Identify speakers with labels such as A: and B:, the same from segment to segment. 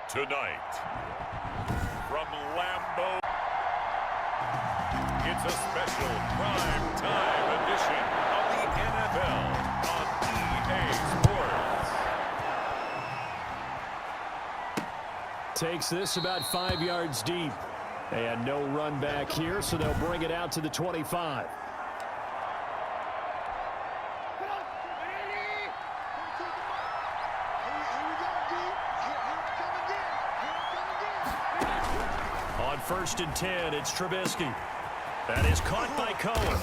A: Tonight, from Lambeau, it's a special prime time edition of the NFL on EA Sports.
B: Takes this about 5 yards deep. And no run back here, so they'll bring it out to the 25. On 1st and 10, it's Trubisky. That is caught by Cohen.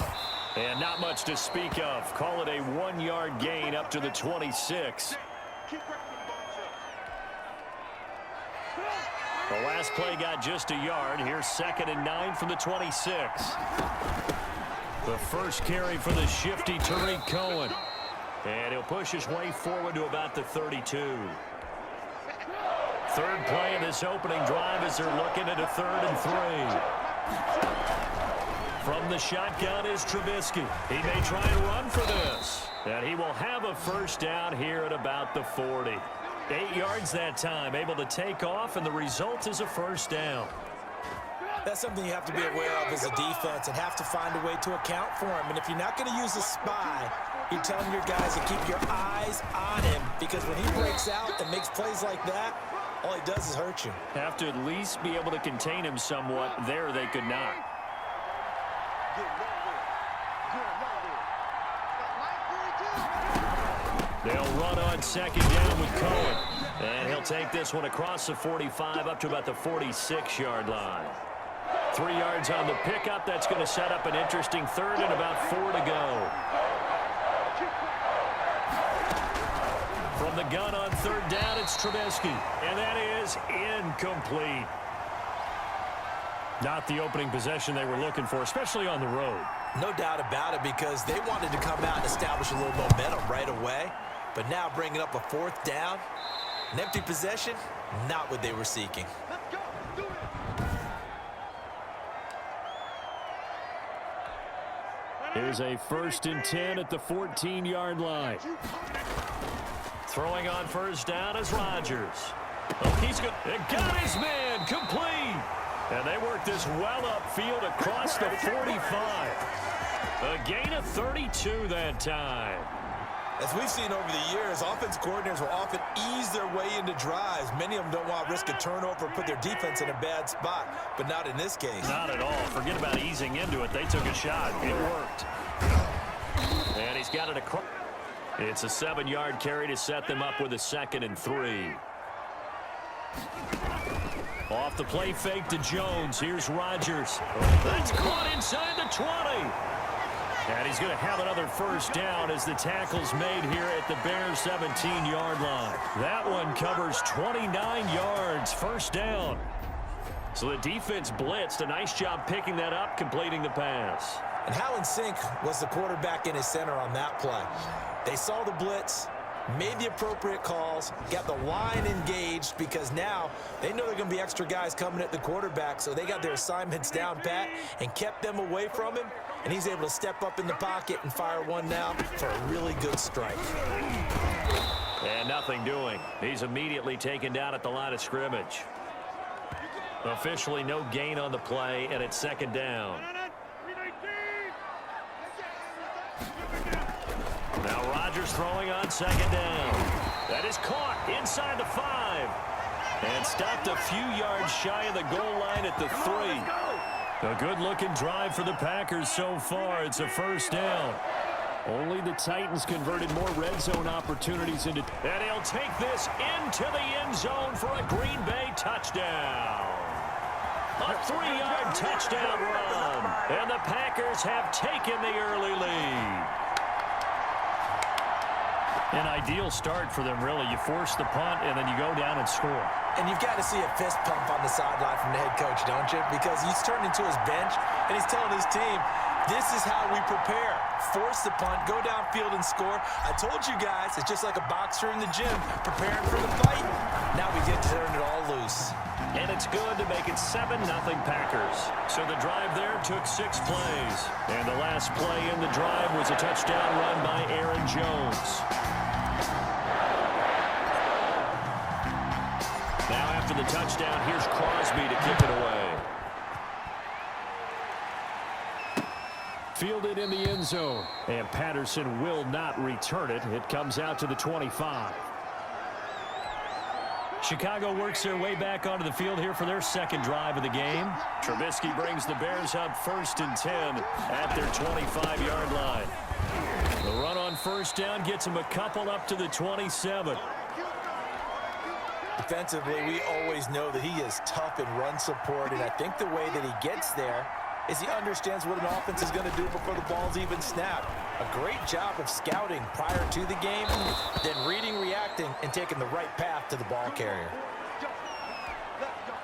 B: And not much to speak of. Call it a 1-yard gain up to the 26. The last play got just a yard. Here's 2nd and 9 from the 26. The first carry for the shifty Tariq Cohen. And he'll push his way forward to about the 32. Third play of this opening drive as they're looking at a 3rd and 3. From the shotgun is Trubisky. He may try and run for this. And he will have a first down here at about the 40. 8 yards that time, able to take off, and the result is a first down.
C: That's something you have to be aware of as a defense and have to find a way to account for him. And if you're not going to use a spy, you're telling your guys to keep your eyes on him, because when he breaks out and makes plays like that, all he does is hurt you.
B: Have to at least be able to contain him somewhat. There they could not. They'll run on 2nd down with Cohen. And he'll take this one across the 45 up to about the 46-yard line. 3 yards on the pickup. That's going to set up an interesting 3rd and about 4 to go. From the gun on 3rd down, it's Trubisky. And that is incomplete. Not the opening possession they were looking for, especially on the road.
C: No doubt about it, because they wanted to come out and establish a little momentum right away. But now bringing up a 4th down, an empty possession, not what they were seeking.
B: Here's a 1st and 10 at the 14-yard line. Throwing on 1st down is Rodgers. Oh, he's good. It got his man complete. And they work this well upfield across the 45. A gain of 32 that time.
C: As we've seen over the years, offense coordinators will often ease their way into drives. Many of them don't want to risk a turnover or put their defense in a bad spot, but not in this case.
B: Not at all. Forget about easing into it. They took a shot. It worked. And he's got it across. It's a 7-yard carry to set them up with a 2nd and 3. Off the play fake to Jones. Here's Rodgers. That's caught inside the 20. And he's going to have another first down as the tackle's made here at the Bears' 17-yard line. That one covers 29 yards. First down. So the defense blitzed. A nice job picking that up, completing the pass.
C: And how in sync was the quarterback in his center on that play? They saw the blitz, made the appropriate calls, got the line engaged, because now they know there are going to be extra guys coming at the quarterback, so they got their assignments down pat and kept them away from him, and he's able to step up in the pocket and fire one now for a really good strike.
B: And nothing doing. He's immediately taken down at the line of scrimmage. Officially no gain on the play, and it's 2nd down. Now Rodgers throwing on 2nd down. That is caught inside the 5. And stopped a few yards shy of the goal line at the 3. A good-looking drive for the Packers so far. It's a first down. Only the Titans converted more red zone opportunities into. And he'll take this into the end zone for a Green Bay touchdown. A 3-yard touchdown run. And the Packers have taken the early lead. An ideal start for them, really. You force the punt, and then you go down and score.
C: And you've got to see a fist pump on the sideline from the head coach, don't you? Because he's turned into his bench, and he's telling his team, this is how we prepare. Force the punt, go downfield and score. I told you guys, it's just like a boxer in the gym preparing for the fight. Now we get to turn it all loose.
B: And it's good to make it 7-0 Packers. So the drive there took 6 plays. And the last play in the drive was a touchdown run by Aaron Jones. Now after the touchdown. Here's Crosby to kick it away. Fielded in the end zone. And Patterson will not return it. It comes out to the 25. Chicago works their way back onto the field here for their second drive of the game. Trubisky brings the Bears up 1st and 10 at their 25-yard line. The run on first down gets him a couple up to the 27.
C: Defensively, we always know that he is tough in run support, and I think the way that he gets there is he understands what an offense is going to do before the ball's even snapped. A great job of scouting prior to the game, then reading, reacting, and taking the right path to the ball carrier.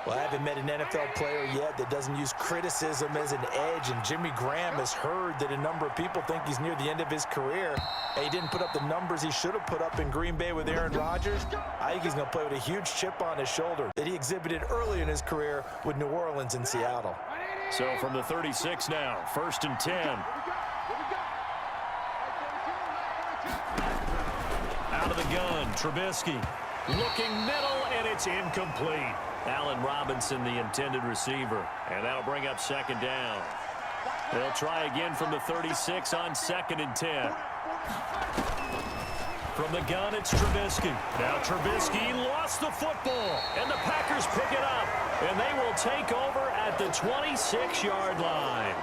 C: Well, I haven't met an NFL player yet that doesn't use criticism as an edge, and Jimmy Graham has heard that a number of people think he's near the end of his career. He didn't put up the numbers he should have put up in Green Bay with Aaron Rodgers. I think he's going to play with a huge chip on his shoulder that he exhibited early in his career with New Orleans and Seattle.
B: So from the 36 now, 1st and 10. Out of the gun, Trubisky. Looking middle, and it's incomplete. Allen Robinson, the intended receiver. And that'll bring up 2nd down. They'll try again from the 36 on 2nd and 10. From the gun, it's Trubisky. Now Trubisky lost the football, and the Packers pick it up, and they will take over at the 26-yard line.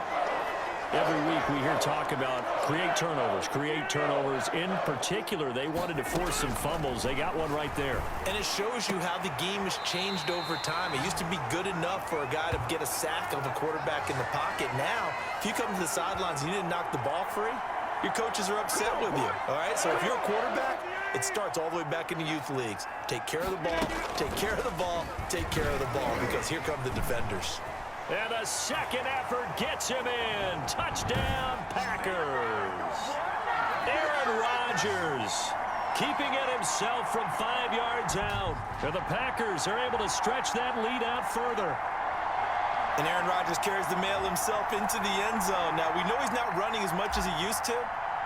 B: Every week we hear talk about create turnovers. In particular, they wanted to force some fumbles. They got one right there.
C: And it shows you how the game has changed over time. It used to be good enough for a guy to get a sack of a quarterback in the pocket. Now, if you come to the sidelines and you didn't knock the ball free, your coaches are upset with you, all right? So if you're a quarterback, it starts all the way back in the youth leagues. Take care of the ball, take care of the ball, take care of the ball, because here come the defenders.
B: And a second effort gets him in. Touchdown, Packers. Aaron Rodgers keeping it himself from 5 yards out. And the Packers are able to stretch that lead out further.
C: And Aaron Rodgers carries the mail himself into the end zone. Now, we know he's not running as much as he used to,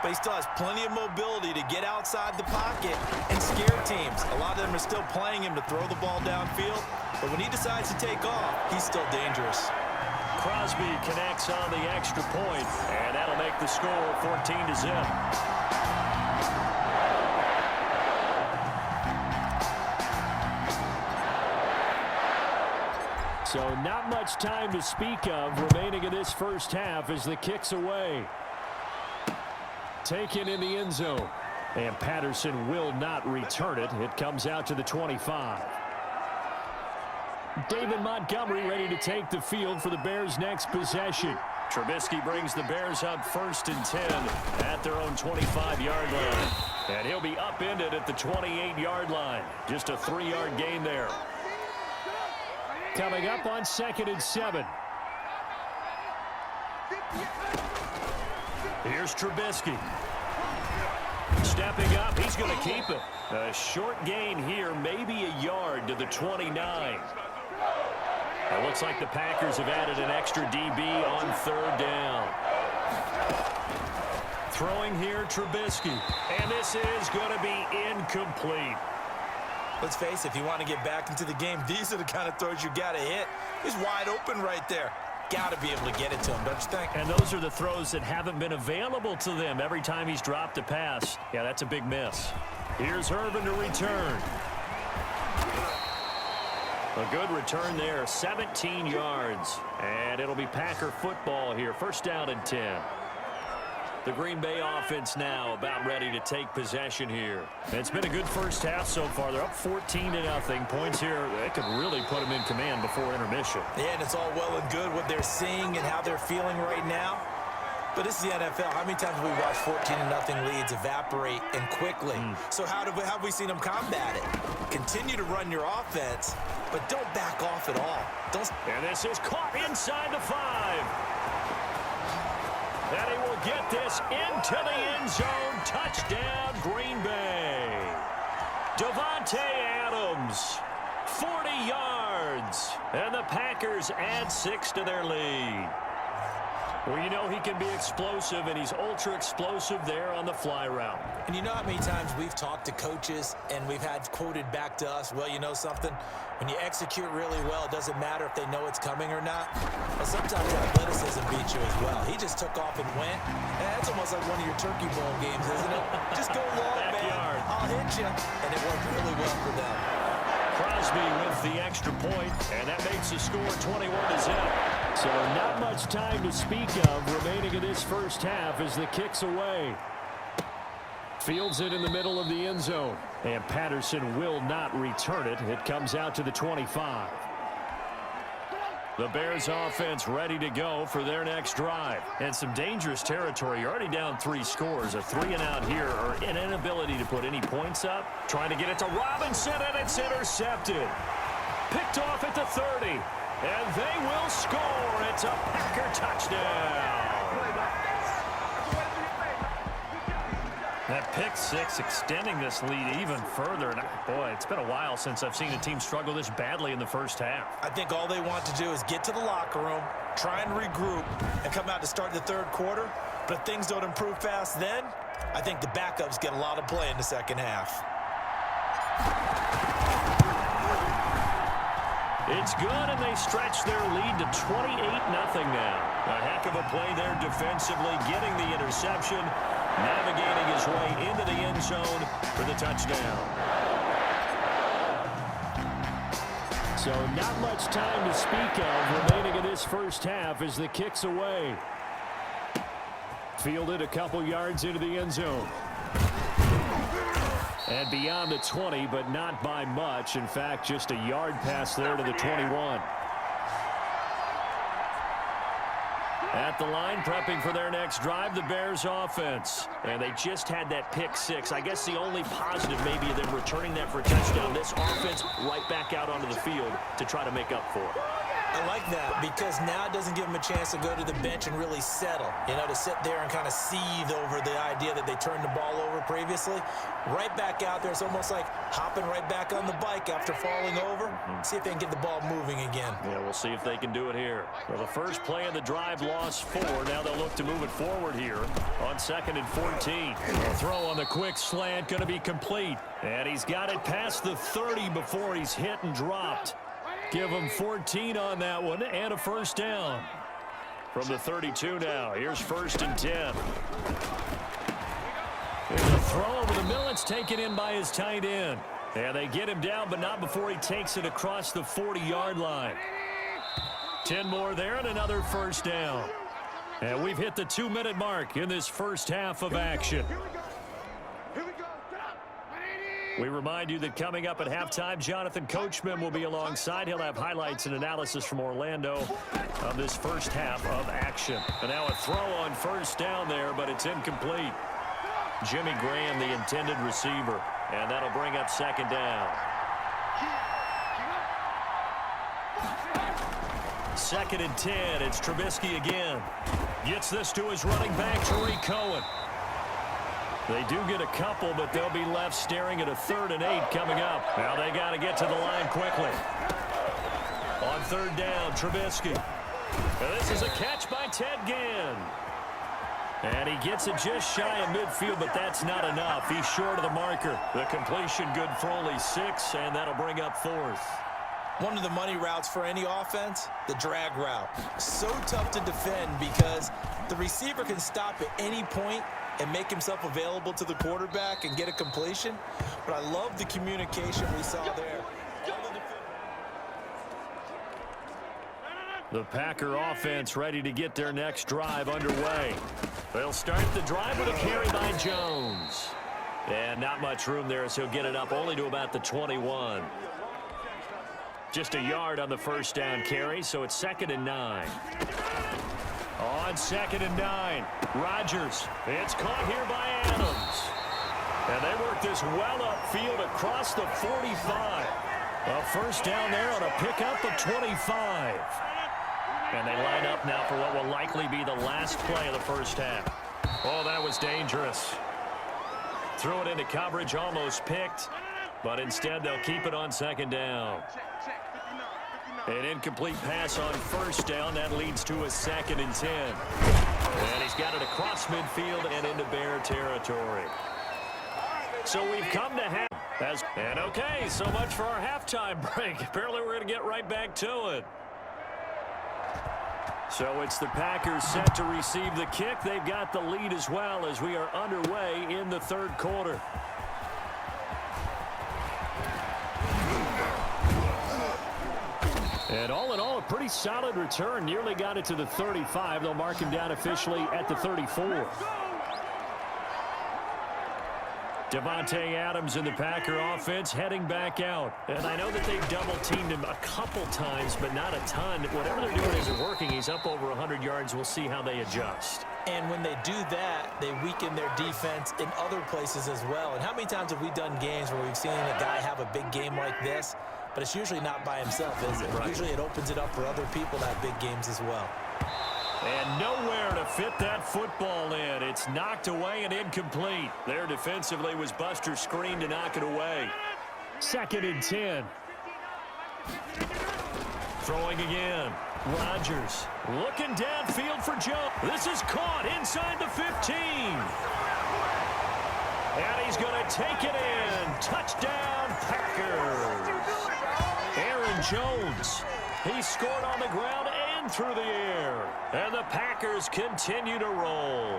C: but he still has plenty of mobility to get outside the pocket and scare teams. A lot of them are still playing him to throw the ball downfield, but when he decides to take off, he's still dangerous.
B: Crosby connects on the extra point, and that'll make the score 14-0. So not much time to speak of remaining in this first half as the kick's away. Taken in the end zone. And Patterson will not return it. It comes out to the 25. David Montgomery ready to take the field for the Bears' next possession. Trubisky brings the Bears up 1st and 10 at their own 25-yard line. And he'll be upended at the 28-yard line. Just a 3-yard gain there. Coming up on 2nd and 7. Here's Trubisky. Stepping up, he's going to keep it. A short gain here, maybe a yard to the 29. It looks like the Packers have added an extra DB on 3rd down. Throwing here, Trubisky. And this is going to be incomplete.
C: Let's face it, if you want to get back into the game, these are the kind of throws you got to hit. He's wide open right there. Got to be able to get it to him, don't you think?
B: And those are the throws that haven't been available to them every time he's dropped a pass. Yeah, that's a big miss. Here's Herman to return. A good return there, 17 yards. And it'll be Packer football here, 1st down and 10. The Green Bay offense now about ready to take possession here. It's been a good first half so far. They're up 14-0. Points here, they could really put them in command before intermission.
C: Yeah, and it's all well and good what they're seeing and how they're feeling right now. But this is the NFL. How many times have we watched 14-0 leads evaporate and quickly? So how have we seen them combat it? Continue to run your offense, but don't back off at all.
B: And this is caught inside the 5. And he will get this into the end zone. Touchdown, Green Bay. Davante Adams, 40 yards. And the Packers add 6 to their lead. Well, you know he can be explosive, and he's ultra explosive there on the fly route.
C: And you know how many times we've talked to coaches and we've had quoted back to us, well, you know something? When you execute really well, it doesn't matter if they know it's coming or not. But sometimes athleticism beats you as well. He just took off and went. And that's almost like one of your Turkey Bowl games, isn't it? Just go long, man. I'll hit you. And it worked really well for them.
B: Crosby with the extra point, and that makes the score 21-0. So not much time to speak of remaining in this first half as the kick's away. Fields it in the middle of the end zone, and Patterson will not return it. It comes out to the 25. The Bears offense ready to go for their next drive. And some dangerous territory. You're already down 3 scores. A 3-and-out here, or an inability to put any points up. Trying to get it to Robinson, and it's intercepted. Picked off at the 30. And they will score. It's a Packer touchdown. That pick six extending this lead even further. And boy, it's been a while since I've seen a team struggle this badly in the first half.
C: I think all they want to do is get to the locker room, try and regroup, and come out to start the third quarter. But if things don't improve fast then, I think the backups get a lot of play in the second half.
B: It's good, and they stretch their lead to 28-0 now. A heck of a play there defensively, getting the interception, navigating his way into the end zone for the touchdown. So not much time to speak of remaining in this first half as the kick's away. Fielded a couple yards into the end zone. And beyond the 20, but not by much. In fact, just a yard pass there to the 21. At the line, prepping for their next drive, the Bears offense. And they just had that pick six. I guess the only positive maybe of them returning that for a touchdown. This offense right back out onto the field to try to make up for it.
C: I like that because now it doesn't give them a chance to go to the bench and really settle, you know, to sit there and kind of seethe over the idea that they turned the ball over previously. Right back out there, it's almost like hopping right back on the bike after falling over. See if they can get the ball moving again.
B: Yeah, we'll see if they can do it here. Well, the first play of the drive lost 4. Now they'll look to move it forward here on 2nd and 14. A throw on the quick slant, going to be complete. And he's got it past the 30 before he's hit and dropped. Give him 14 on that one and a first down. From the 32 now, here's 1st and 10. There's a throw over the middle. It's taken in by his tight end. And they get him down, but not before he takes it across the 40-yard line. 10 more there and another first down. And we've hit the 2-minute mark in this first half of action. We remind you that coming up at halftime, Jonathan Coachman will be alongside. He'll have highlights and analysis from Orlando of this first half of action. And now a throw on first down there, but it's incomplete. Jimmy Graham, the intended receiver, and that'll bring up 2nd down. 2nd and 10. It's Trubisky again. Gets this to his running back, Tariq Cohen. They do get a couple, but they'll be left staring at a 3rd and 8 coming up. Now they got to get to the line quickly. On 3rd down, Trubisky. Now this is a catch by Ted Ginn. And he gets it just shy of midfield, but that's not enough. He's short of the marker. The completion good for only 6, and that'll bring up 4th.
C: One of the money routes for any offense, the drag route. So tough to defend because the receiver can stop at any point and make himself available to the quarterback and get a completion. But I love the communication we saw there.
B: The Packer offense ready to get their next drive underway. They'll start the drive with a carry by Jones. And not much room there, so he'll get it up only to about the 21. Just a yard on the first down carry, so it's 2nd and 9. On 2nd and 9, Rodgers. It's caught here by Adams. And they work this well upfield across the 45. A first down there on a pickup of 25. And they line up now for what will likely be the last play of the first half. Oh, that was dangerous. Threw it into coverage, almost picked. But instead, they'll keep it on 2nd down. An incomplete pass on first down. That leads to a 2nd and 10. And he's got it across midfield and into Bear territory. So we've come to half. And okay, so much for our halftime break. Apparently we're going to get right back to it. So it's the Packers set to receive the kick. They've got the lead as well as we are underway in the 3rd quarter. And all in all, a pretty solid return. Nearly got it to the 35. They'll mark him down officially at the 34. Davante Adams in the Packer offense heading back out. And I know that they've double-teamed him a couple times, but not a ton. Whatever they're doing isn't working. He's up over 100 yards. We'll see how they adjust.
C: And when they do that, they weaken their defense in other places as well. And how many times have we done games where we've seen a guy have a big game like this? But it's usually not by himself, is it? Right. Usually it opens it up for other people to have big games as well.
B: And nowhere to fit that football in. It's knocked away and incomplete. There defensively was Buster Screen to knock it away. 2nd and 10. Throwing again. Rodgers looking downfield for Joe. This is caught inside the 15. And he's going to take it in. Touchdown, Packers. Aaron Jones. He scored on the ground and through the air. And the Packers continue to roll.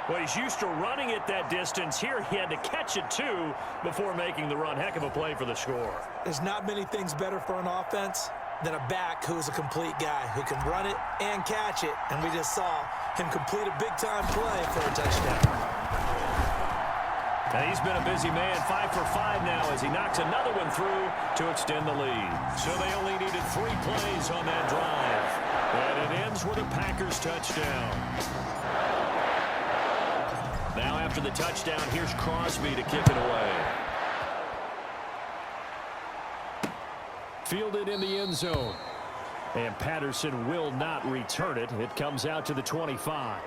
B: Well, he's used to running it that distance. Here he had to catch it, too, before making the run. Heck of a play for the score.
C: There's not many things better for an offense than a back who is a complete guy who can run it and catch it. And we just saw him complete a big-time play for a touchdown.
B: And he's been a busy man, 5 for 5 now as he knocks another one through to extend the lead. So they only needed 3 plays on that drive. And it ends with a Packers touchdown. Now after the touchdown, here's Crosby to kick it away. Fielded in the end zone. And Patterson will not return it. It comes out to the 25.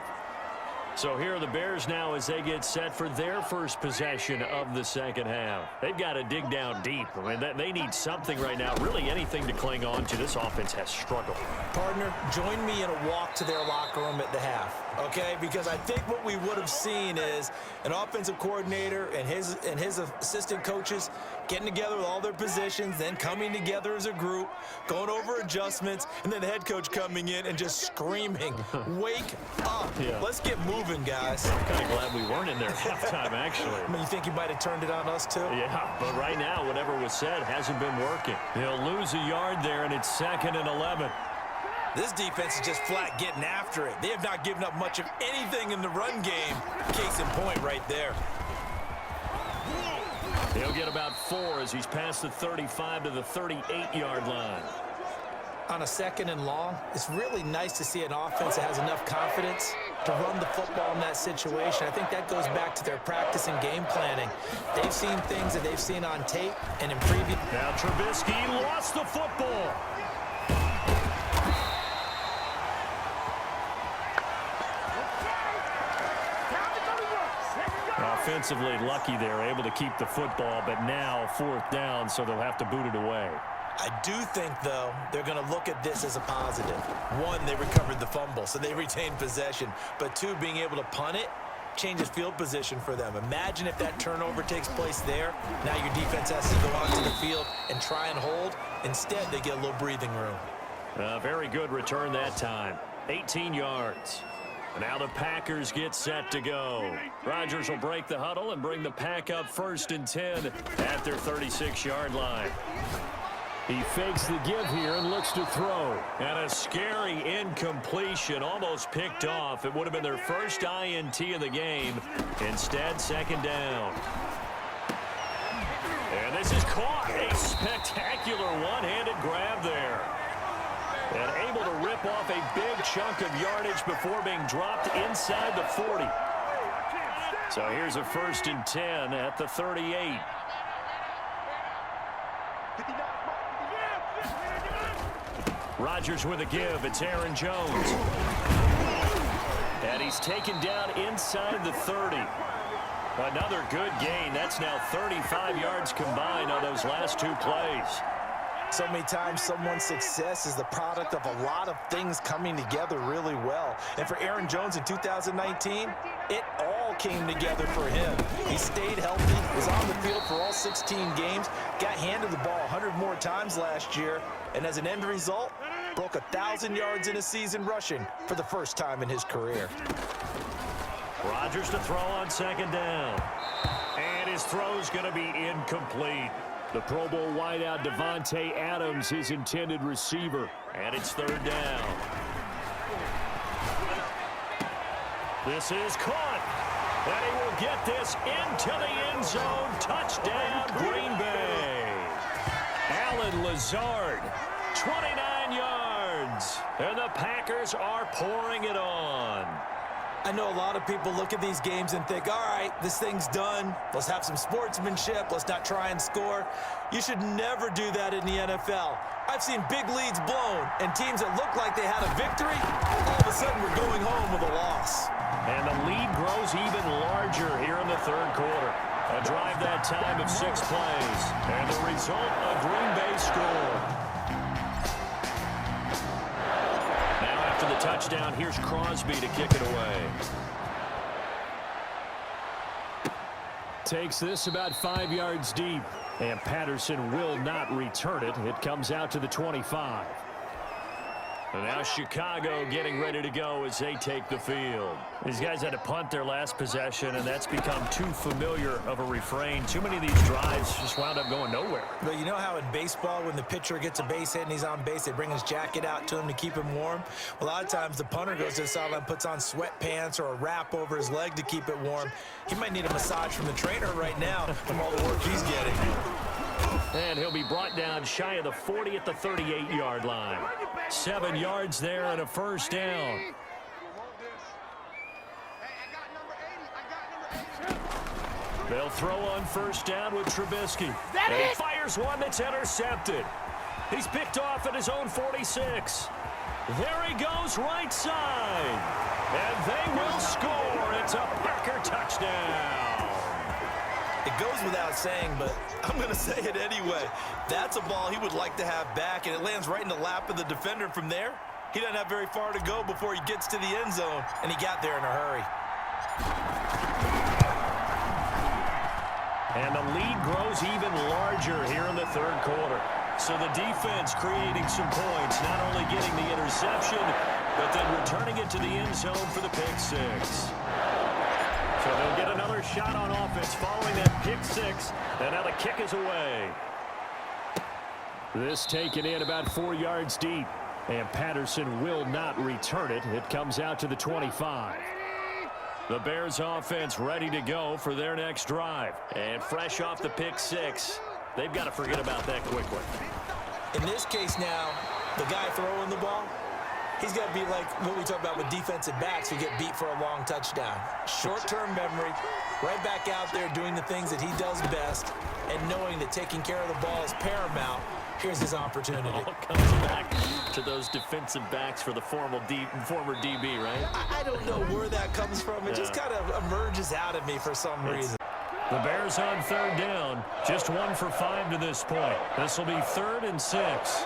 B: So here are the Bears now as they get set for their first possession of the 2nd half. They've got to dig down deep. I mean, they need something right now, really anything to cling on to. This offense has struggled.
C: Partner, join me in a walk to their locker room at the half, okay? Because I think what we would have seen is an offensive coordinator and his assistant coaches getting together with all their positions, then coming together as a group, going over adjustments, and then the head coach coming in and just screaming, wake up. Yeah. Let's get moving, guys.
B: I'm kind of glad we weren't in there at halftime, actually.
C: I mean, you think you might have turned it on us, too?
B: Yeah, but right now, whatever was said hasn't been working. They'll lose a yard there, and it's 2nd and 11.
C: This defense is just flat getting after it. They have not given up much of anything in the run game. Case in point right there.
B: He'll get about 4 as he's past the 35 to the 38-yard line.
C: On a 2nd and long, it's really nice to see an offense that has enough confidence to run the football in that situation. I think that goes back to their practice and game planning. They've seen things that they've seen on tape and in previous.
B: Now Trubisky lost the football. Offensively lucky they're able to keep the football, but now 4th down, so they'll have to boot it away.
C: I do think, though, they're going to look at this as a positive. 1, they recovered the fumble, so they retained possession. But 2, being able to punt it changes field position for them. Imagine if that turnover takes place there. Now your defense has to go onto the field and try and hold. Instead, they get a little breathing room.
B: Very good return that time. 18 yards. Now the Packers get set to go. Rodgers will break the huddle and bring the Pack up 1st and 10 at their 36-yard line. He fakes the give here and looks to throw. And a scary incompletion, almost picked off. It would have been their first INT of the game. Instead, 2nd down. And this is caught. A spectacular one-handed grab there. And able to rip off a big chunk of yardage before being dropped inside the 40. So here's a 1st and 10 at the 38. Rodgers with a give. It's Aaron Jones. And he's taken down inside the 30. Another good gain. That's now 35 yards combined on those last 2 plays.
C: So many times someone's success is the product of a lot of things coming together really well. And for Aaron Jones in 2019, it all came together for him. He stayed healthy, was on the field for all 16 games, got handed the ball 100 more times last year, and as an end result, broke 1,000 yards in a season rushing for the first time in his career.
B: Rodgers to throw on second down. And his throw's going to be incomplete. The Pro Bowl wideout Devontae Adams, his intended receiver. And it's third down. This is caught. And he will get this into the end zone. Touchdown, Green Bay. Allen Lazard, 29 yards. And the Packers are pouring it on.
C: I know a lot of people look at these games and think, all right, this thing's done. Let's have some sportsmanship. Let's not try and score. You should never do that in the NFL. I've seen big leads blown, and teams that look like they had a victory, all of a sudden we're going home with a loss.
B: And the lead grows even larger here in the third quarter. A drive that time of 6 plays. And the result, a Green Bay score. For the touchdown, here's Crosby to kick it away. Takes this about 5 yards deep, and Patterson will not return it. It comes out to the 25. And now Chicago getting ready to go as they take the field. These guys had to punt their last possession, and that's become too familiar of a refrain. Too many of these drives just wound up going nowhere.
C: But you know how in baseball, when the pitcher gets a base hit and he's on base, they bring his jacket out to him to keep him warm? Well, a lot of times the punter goes to the sideline, puts on sweatpants or a wrap over his leg to keep it warm. He might need a massage from the trainer right now from all the work he's getting.
B: And he'll be brought down shy of the 40 at the 38-yard line. 7 yards there and a first down. They'll throw on first down with Trubisky. And he fires one that's intercepted. He's picked off at his own 46. There he goes right side. And they will score. It's a Packer touchdown.
C: It goes without saying, but I'm going to say it anyway. That's a ball he would like to have back, and it lands right in the lap of the defender from there. He doesn't have very far to go before he gets to the end zone, and he got there in a hurry.
B: And the lead grows even larger here in the third quarter. So the defense creating some points, not only getting the interception, but then returning it to the end zone for the pick six. So they'll get another shot on offense following that pick six. And now the kick is away. This taken in about 4 yards deep. And Patterson will not return it. It comes out to the 25. The Bears offense ready to go for their next drive. And fresh off the pick six, they've got to forget about that quickly.
C: In this case now, the guy throwing the ball, he's got to be like what we talk about with defensive backs who get beat for a long touchdown. Short-term memory, right back out there doing the things that he does best, and knowing that taking care of the ball is paramount. Here's his opportunity.
B: All comes back to those defensive backs for the former DB, right?
C: I don't know where that comes from. It just kind of emerges out of me for some reason.
B: The Bears on third down. Just 1 for 5 to this point. This will be 3rd and 6.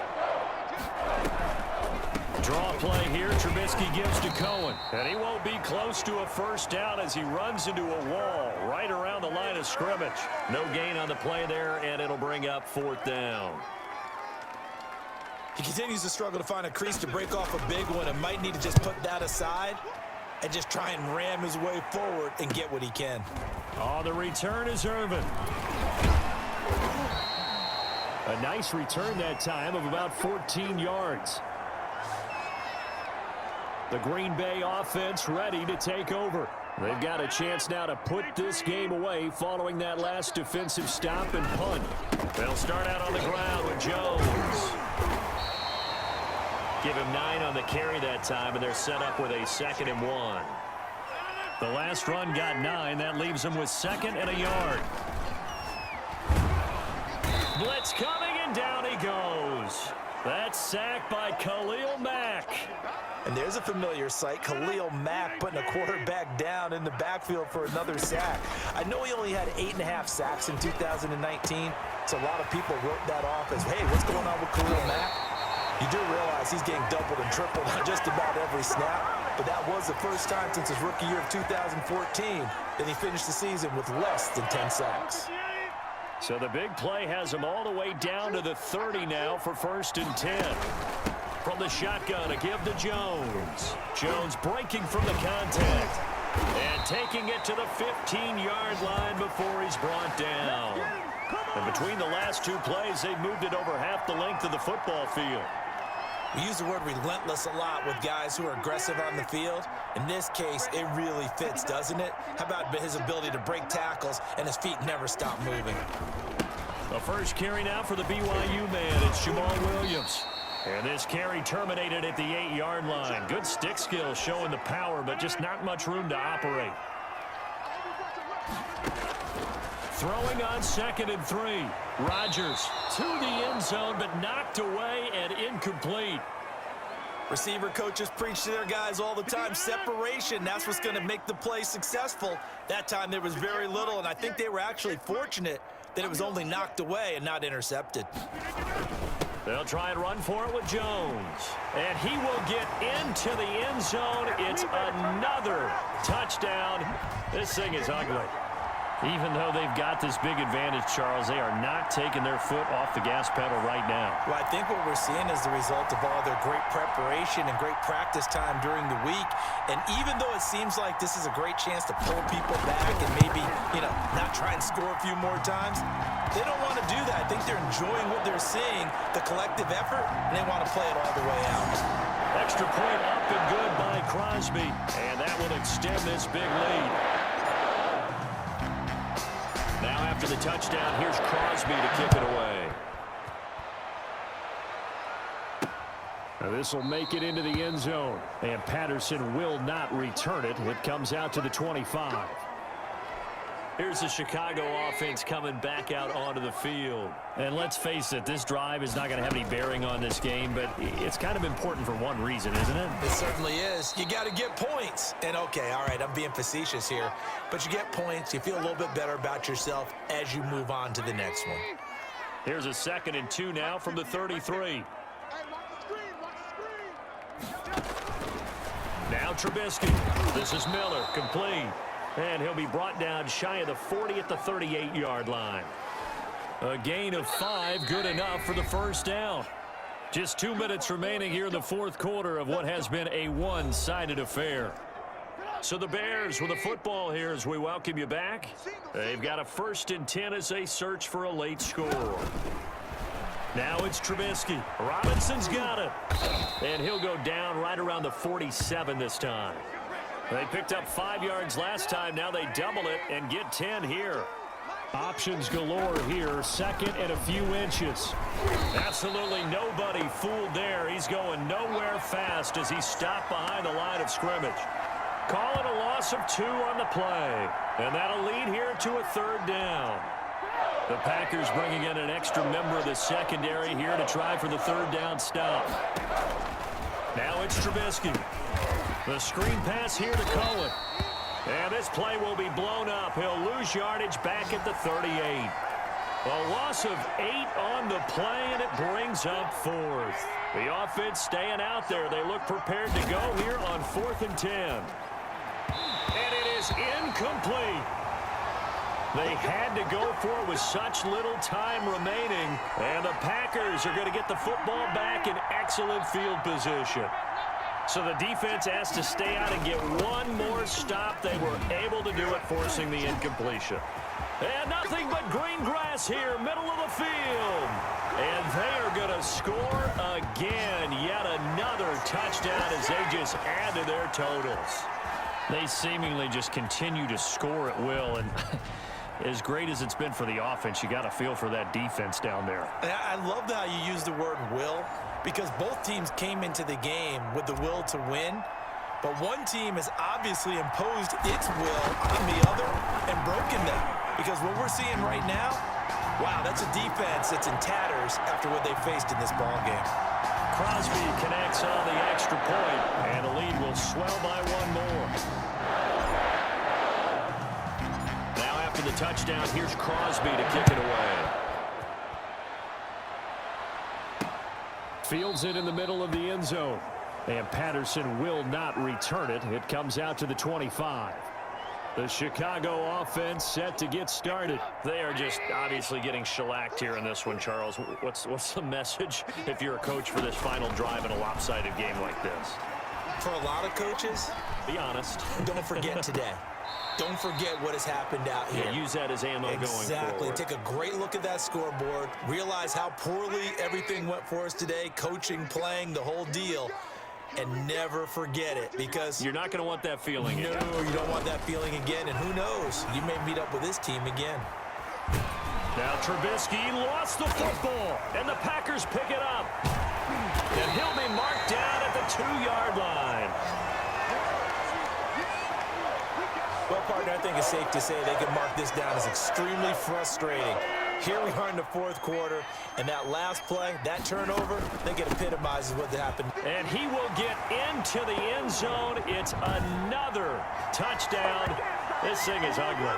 B: Draw play here. Trubisky gives to Cohen. And he won't be close to a first down as he runs into a wall right around the line of scrimmage. No gain on the play there, and it'll bring up 4th down.
C: He continues to struggle to find a crease to break off a big one and might need to just put that aside and just try and ram his way forward and get what he can.
B: On the return is Irvin. A nice return that time of about 14 yards. The Green Bay offense ready to take over. They've got a chance now to put this game away following that last defensive stop and punt. They'll start out on the ground with Jones. Give him 9 on the carry that time, and they're set up with a 2nd and 1. The last run got 9. That leaves them with 2nd and a yard. Blitz coming And down he goes. That's sacked by Khalil Mack.
C: And there's a familiar sight, Khalil Mack putting a quarterback down in the backfield for another sack. I know he only had 8.5 sacks in 2019, so a lot of people wrote that off as, hey, what's going on with Khalil Mack? You do realize he's getting doubled and tripled on just about every snap, but that was the first time since his rookie year of 2014 that he finished the season with less than 10 sacks.
B: So the big play has him all the way down to the 30 now for 1st and 10. From the shotgun, a give to Jones. Jones breaking from the contact and taking it to the 15-yard line before he's brought down. And between the last two plays, they've moved it over half the length of the football field.
C: We use the word relentless a lot with guys who are aggressive on the field. In this case, it really fits, doesn't it? How about his ability to break tackles and his feet never stop moving?
B: The first carry now for the BYU man. It's Jamal Williams. And this carry terminated at the 8-yard line. Good stick skill showing the power, but just not much room to operate. Throwing on 2nd and 3. Rodgers to the end zone, but knocked away and incomplete.
C: Receiver coaches preach to their guys all the time. Separation, that's what's going to make the play successful. That time there was very little, and I think they were actually fortunate that it was only knocked away and not intercepted.
B: They'll try and run for it with Jones. And he will get into the end zone. It's another touchdown. This thing is ugly. Even though they've got this big advantage, Charles, they are not taking their foot off the gas pedal right now.
C: Well, I think what we're seeing is the result of all their great preparation and great practice time during the week. And even though it seems like this is a great chance to pull people back and maybe, not try and score a few more times, they don't want to do that. I think they're enjoying what they're seeing, the collective effort, and they want to play it all the way out.
B: Extra point up and good by Crosby. And that will extend this big lead. Now after the touchdown, here's Crosby to kick it away. Now this will make it into the end zone. And Patterson will not return it. It comes out to the 25. Here's the Chicago offense coming back out onto the field. And let's face it, this drive is not going to have any bearing on this game, but it's kind of important for one reason, isn't it?
C: It certainly is. You got to get points. And okay, all right, I'm being facetious here, but you get points, you feel a little bit better about yourself as you move on to the next one.
B: Here's a 2nd and 2 now from the 33. Now Trubisky. This is Miller, complete. And he'll be brought down shy of the 40 at the 38-yard line. A gain of 5, good enough for the first down. Just 2 minutes remaining here in the fourth quarter of what has been a one-sided affair. So the Bears with the football here as we welcome you back. They've got a 1st and 10 as they search for a late score. Now it's Trubisky. Robinson's got it. And he'll go down right around the 47 this time. They picked up 5 yards last time. Now they double it and get 10 here. Options galore here. 2nd and a few inches. Absolutely nobody fooled there. He's going nowhere fast as he stopped behind the line of scrimmage. Call it a loss of 2 on the play. And that'll lead here to a 3rd down. The Packers bringing in an extra member of the secondary here to try for the 3rd down stop. Now it's Trubisky. The screen pass here to Cohen. And this play will be blown up. He'll lose yardage back at the 38. A loss of 8 on the play, and it brings up 4th. The offense staying out there. They look prepared to go here on 4th and 10. And it is incomplete. They had to go for it with such little time remaining. And the Packers are going to get the football back in excellent field position. So the defense has to stay out and get one more stop. They were able to do it, forcing the incompletion. And nothing but green grass here, middle of the field. And they are going to score again. Yet another touchdown as they just add to their totals. They seemingly just continue to score at will. And as great as it's been for the offense, you got to feel for that defense down there.
C: I love how you use the word will, because both teams came into the game with the will to win, but one team has obviously imposed its will on the other and broken them. Because what we're seeing right now, Wow, that's a defense that's in tatters after what they faced in this ball game.
B: Crosby connects on the extra point, and the lead will swell by one more. Now after the touchdown, here's Crosby to kick it away. Fields it in the middle of the end zone, and Patterson will not return it. It comes out to the 25. The Chicago offense set to get started. They are just obviously getting shellacked here in this one, Charles. What's the message if you're a coach for this final drive in a lopsided game like this?
C: For a lot of coaches,
B: be honest.
C: Don't forget today. Don't forget what has happened out here.
B: Yeah, use that as ammo going forward.
C: Exactly. Take a great look at that scoreboard. Realize how poorly everything went for us today. Coaching, playing, the whole deal. And never forget it, because
B: you're not going to want that feeling again.
C: No, you don't want that feeling again. And who knows? You may meet up with this team again.
B: Now Trubisky lost the football, and the Packers pick it up. And he'll be marked down at the 2-yard line.
C: Well, partner, I think it's safe to say they can mark this down as extremely frustrating. Here we are in the fourth quarter, and that last play, that turnover, I think it epitomizes what happened.
B: And he will get into the end zone. It's another touchdown. This thing is ugly.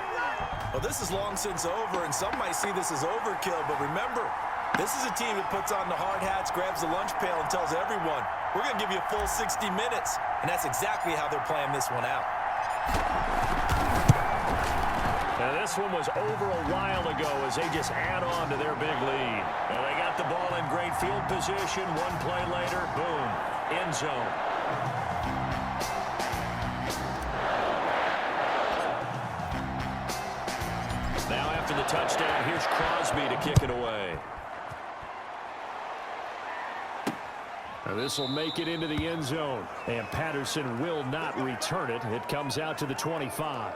C: Well, this is long since over, and some might see this as overkill, but remember, this is a team that puts on the hard hats, grabs the lunch pail, and tells everyone, we're going to give you a full 60 minutes. And that's exactly how they're playing this one out.
B: Now, this one was over a while ago as they just add on to their big lead. Now, they got the ball in great field position. One play later, boom, end zone. Now, after the touchdown, here's Crosby to kick it away. Now, this will make it into the end zone, and Patterson will not return it. It comes out to the 25.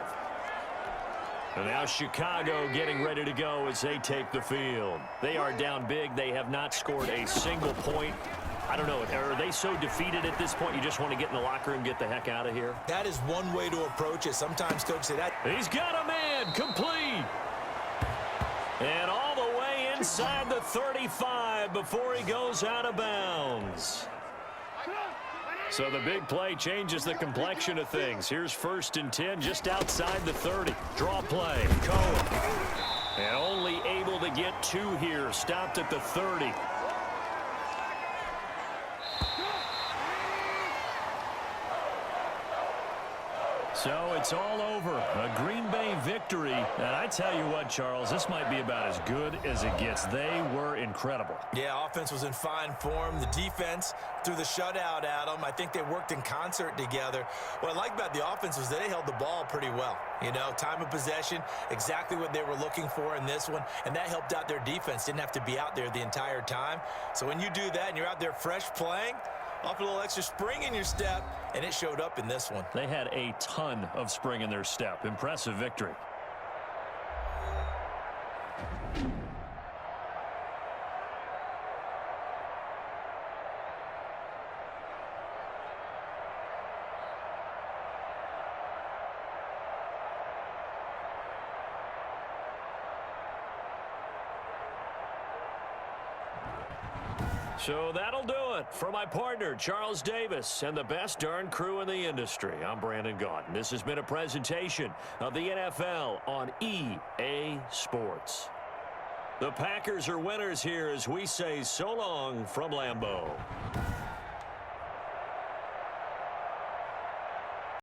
B: And now Chicago getting ready to go as they take the field. They are down big. They have not scored a single point. I don't know. Are they so defeated at this point you just want to get in the locker room and get the heck out of here?
C: That is one way to approach it. Sometimes coaches say that.
B: He's got a man. Complete. And all the way inside the 35 before he goes out of bounds. So the big play changes the complexion of things. Here's 1st and 10 just outside the 30. Draw play. Cohen. And only able to get 2 here. Stopped at the 30. So it's all over. A Green Bay victory. And I tell you what, Charles, this might be about as good as it gets. They were incredible.
C: Yeah, offense was in fine form. The defense threw the shutout at them. I think they worked in concert together. What I like about the offense was that they held the ball pretty well. You know, time of possession, exactly what they were looking for in this one. And that helped out their defense. Didn't have to be out there the entire time. So when you do that and you're out there fresh playing, off a little extra spring in your step, and it showed up in this one.
B: They had a ton of spring in their step. Impressive victory. So that'll do it for my partner, Charles Davis, and the best darn crew in the industry. I'm Brandon Gaudin. This has been a presentation of the NFL on EA Sports. The Packers are winners here as we say so long from Lambeau.